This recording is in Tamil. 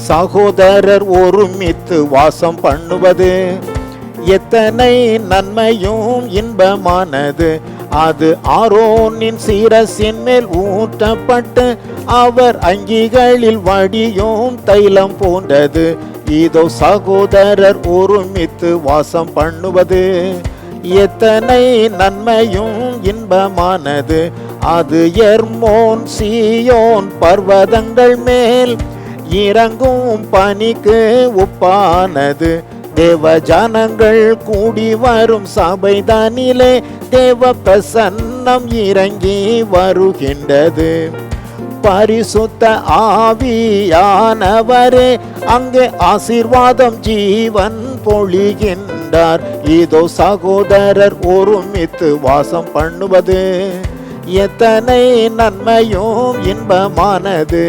சகோதரர் ஒருமித்து வாசம் பண்ணுவது எத்தனை நன்மையும் இன்பமானது. அது ஆரோனின் சிரசின் மேல் ஊற்றப்பட்டு அவர் அங்கிகளில் வடியும் தைலம் போன்றது. இதோ சகோதரர் ஒருமித்து வாசம் பண்ணுவது எத்தனை நன்மையும் இன்பமானது. அது எர்மோன் சீயோன் பர்வதங்கள் மேல் இறங்கும் பனிக்கு ஒப்பானது. தேவ ஜனங்கள் கூடி வரும் சபைதனிலே தேவ பிரசன்னம் இறங்கி வருகின்றது. பரிசுத்த ஆவியானவரே அங்கே ஆசீர்வாதம் ஜீவன் பொழிகின்றார். இதோ சகோதரர் ஒருமித்து வாசம் பண்ணுவது எத்தனை நன்மையும் இன்பமானது.